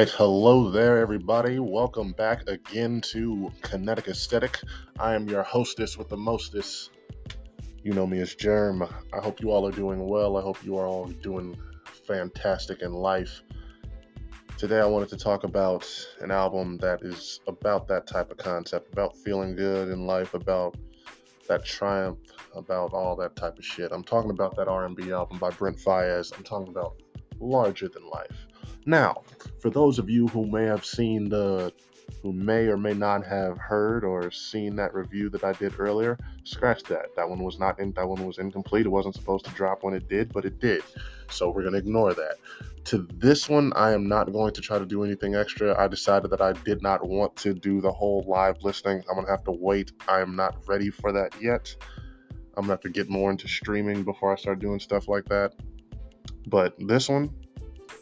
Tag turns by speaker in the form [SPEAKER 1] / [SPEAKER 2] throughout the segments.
[SPEAKER 1] right, hello there, everybody. Welcome back again to Kinetic Aesthetic. I am your hostess with the mostest. You know me as Germ. I hope you all are doing well. I hope you are all doing fantastic in life. Today, I wanted to talk about an album that is about that type of concept, about feeling good in life, about that triumph, about all that type of shit. I'm talking about that R&B album by Brent Faiyaz. I'm talking about Larger Than Life. Now, for those of you who may may or may not have heard or seen that review that I did earlier, scratch that. That one was incomplete. It wasn't supposed to drop when it did, but it did. So we're gonna ignore that. To this one, I am not going to try to do anything extra. I decided that I did not want to do the whole live listening. I'm gonna have to wait. I am not ready for that yet. I'm gonna have to get more into streaming before I start doing stuff like that. But this one,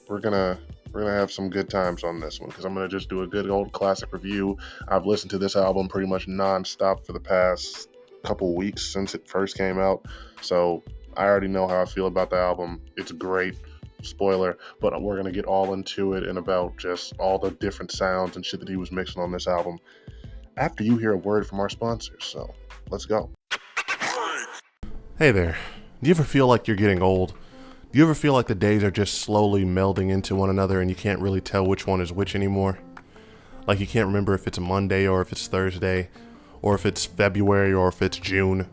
[SPEAKER 1] we're gonna have some good times on this one because I'm gonna just do a good old classic review. I've listened to this album pretty much non-stop for the past couple weeks since it first came out, so I already know how I feel about the album. It's great. Spoiler, but we're gonna get all into it and about just all the different sounds and shit that he was mixing on this album after you hear a word from our sponsors. So let's go.
[SPEAKER 2] Hey there. Do you ever feel like you're getting old? Do you ever feel like the days are just slowly melding into one another and you can't really tell which one is which anymore? Like you can't remember if it's Monday or if it's Thursday, or if it's February or if it's June,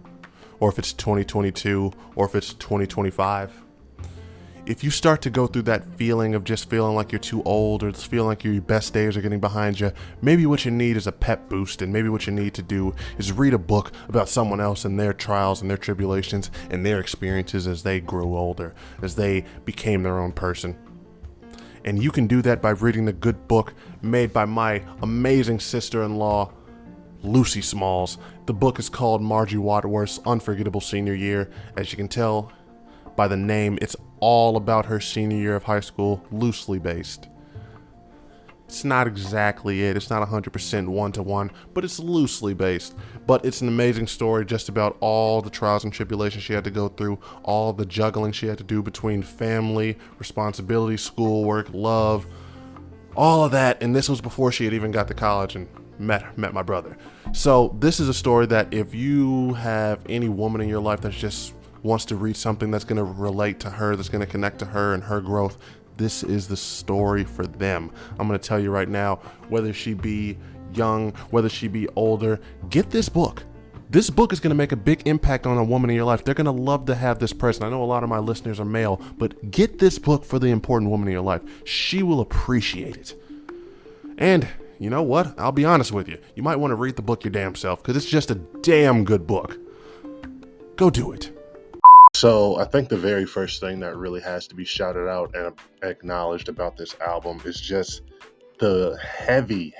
[SPEAKER 2] or if it's 2022 or if it's 2025. If you start to go through that feeling of just feeling like you're too old or just feeling like your best days are getting behind you, maybe what you need is a pep boost, and maybe what you need to do is read a book about someone else and their trials and their tribulations and their experiences as they grew older, as they became their own person. And you can do that by reading the good book made by my amazing sister-in-law, Lucy Smalls. The book is called Margie Wadsworth's Unforgettable Senior Year. As you can tell by the name, it's all about her senior year of high school, loosely based. It's not exactly it. It's not 100% one-to-one, but it's loosely based. But it's an amazing story just about all the trials and tribulations she had to go through, all the juggling she had to do between family, responsibility, schoolwork, love, all of that. And this was before she had even got to college and met my brother. So this is a story that if you have any woman in your life that's just wants to read something that's going to relate to her, that's going to connect to her and her growth, this is the story for them. I'm going to tell you right now, whether she be young, whether she be older, get this book. This book is going to make a big impact on a woman in your life. They're going to love to have this person. I know a lot of my listeners are male, but get this book for the important woman in your life. She will appreciate it. And you know what? I'll be honest with you. You might want to read the book your damn self because it's just a damn good book. Go do it.
[SPEAKER 1] So I think the very first thing that really has to be shouted out and acknowledged about this album is just the heavy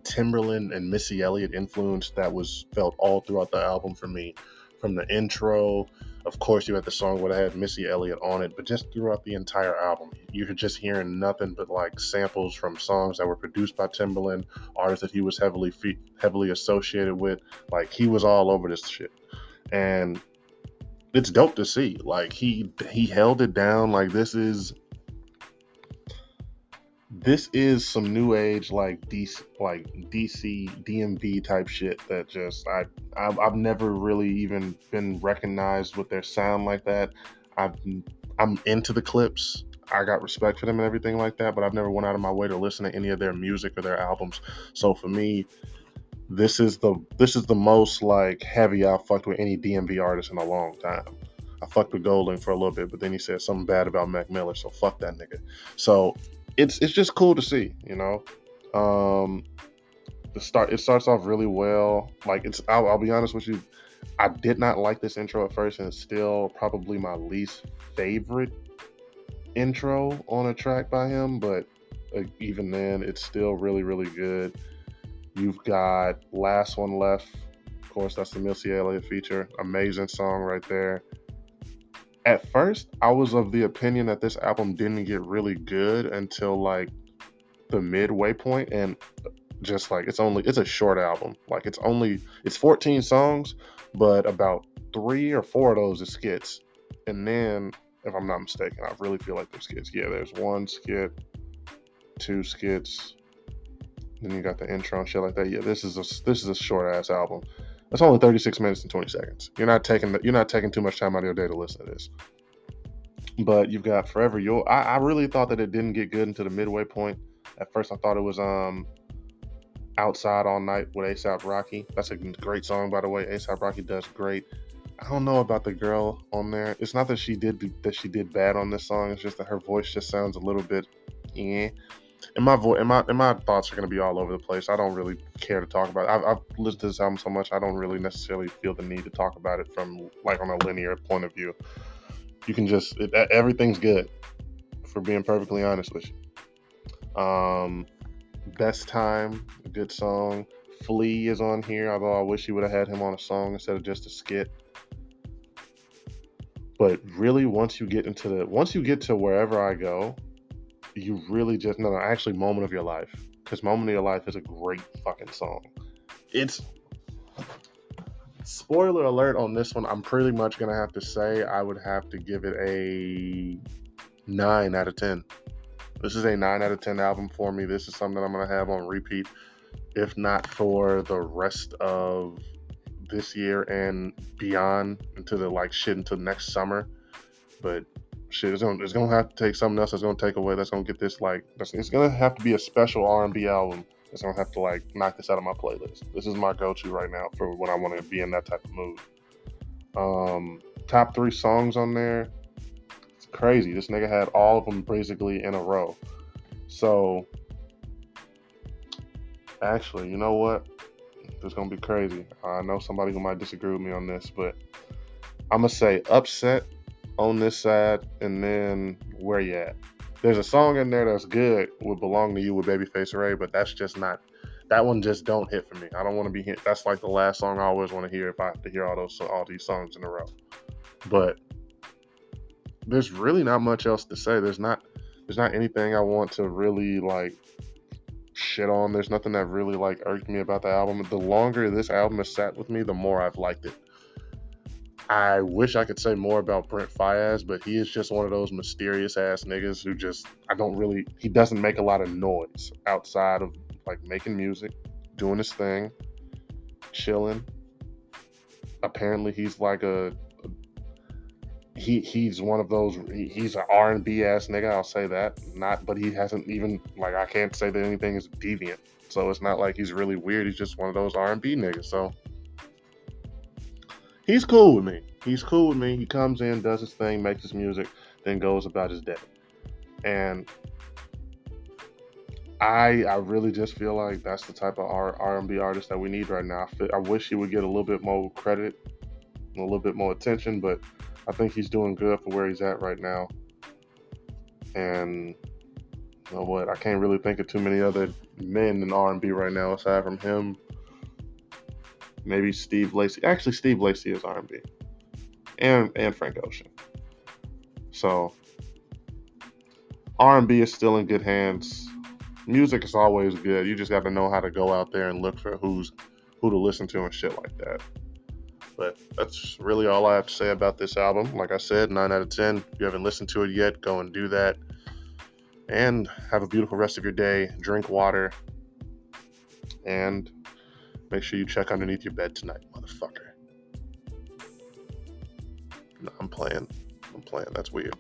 [SPEAKER 1] Timberland and Missy Elliott influence that was felt all throughout the album for me. From the intro, of course, you had the song that had Missy Elliott on it, but just throughout the entire album, you're just hearing nothing but like samples from songs that were produced by Timberland, artists that he was heavily associated with. Like he was all over this shit, and it's dope to see. Like he held it down. Like this is some new age like DC DMV type shit that just I've never really even been recognized with their sound like that. I'm into the Clips. I got respect for them and everything like that, but I've never went out of my way to listen to any of their music or their albums. So for me, this is the most like heavy I've fucked with any DMV artist in a long time. I fucked with Golding for a little bit, but then he said something bad about Mac Miller, so fuck that nigga. So it's just cool to see, you know. It starts off really well. Like I'll be honest with you, I did not like this intro at first, and it's still probably my least favorite intro on a track by him, but even then it's still really good. You've got Last One Left. Of course, that's the Missy Elliott feature. Amazing song right there. At first, I was of the opinion that this album didn't get really good until like the midway point, and just like it's a short album. Like it's 14 songs, but about 3 or 4 of those are skits. And then, if I'm not mistaken, I really feel like there's skits. Yeah, there's one skit. 2 skits. Then you got the intro and shit like that. Yeah, this is a short ass album. It's only 36 minutes and 20 seconds. You're not taking too much time out of your day to listen to this. But you've got Forever Yours. I really thought that it didn't get good into the midway point. At first, I thought it was Outside All Night with A$AP Rocky. That's a great song, by the way. A$AP Rocky does great. I don't know about the girl on there. It's not that she did bad on this song. It's just that her voice just sounds a little bit, and my thoughts are gonna be all over the place. I don't really care to talk about it. I've listened to this album so much. I don't really necessarily feel the need to talk about it from like on a linear point of view. You can just everything's good. For being perfectly honest with you. Best Time, a good song. Flea is on here, although I wish he would have had him on a song instead of just a skit. But really, once you get to Wherever I Go, you really just actually Moment of Your Life, because Moment of Your Life is a great fucking song. It's spoiler alert on this one. I'm pretty much gonna have to say I would have to give it a 9 out of 10. This is a 9 out of 10 album for me. This is something I'm gonna have on repeat, if not for the rest of this year and beyond, until next summer. But shit, it's gonna have to take something else that's gonna take away. That's gonna get this it's gonna have to be a special R&B album. That's gonna have to knock this out of my playlist. This is my go-to right now for when I want to be in that type of mood. Top 3 songs on there. It's crazy. This nigga had all of them basically in a row. So actually, you know what? This is gonna be crazy. I know somebody who might disagree with me on this, but I'm gonna say Upset on this side, and then Where You At. There's a song in there that's good with Belong to You with Babyface Ray, but that's just not, that one just don't hit for me. I don't want to be hit. That's like the last song I always want to hear if I have to hear all these songs in a row. But there's really not much else to say. There's not anything I want to really shit on. There's nothing that really irked me about the album. The longer this album has sat with me, the more I've liked it. I wish I could say more about Brent Faiyaz, but he is just one of those mysterious ass niggas who he doesn't make a lot of noise outside of making music, doing his thing, chilling. Apparently he's he's one of those, he's an R&B ass nigga, I'll say that. But he hasn't even, I can't say that anything is deviant. So it's not like he's really weird. He's just one of those R&B niggas. So he's cool with me. He comes in, does his thing, makes his music, then goes about his day. And I really just feel like that's the type of R&B artist that we need right now. I wish he would get a little bit more credit, a little bit more attention, but I think he's doing good for where he's at right now. And you know what? I can't really think of too many other men in R&B right now aside from him. Maybe Steve Lacy. Actually, Steve Lacy is R&B. And Frank Ocean. So R&B is still in good hands. Music is always good. You just got to know how to go out there and look for who to listen to and shit like that. But that's really all I have to say about this album. Like I said, 9 out of 10. If you haven't listened to it yet, go and do that. And have a beautiful rest of your day. Drink water. And make sure you check underneath your bed tonight, motherfucker. No, I'm playing. That's weird.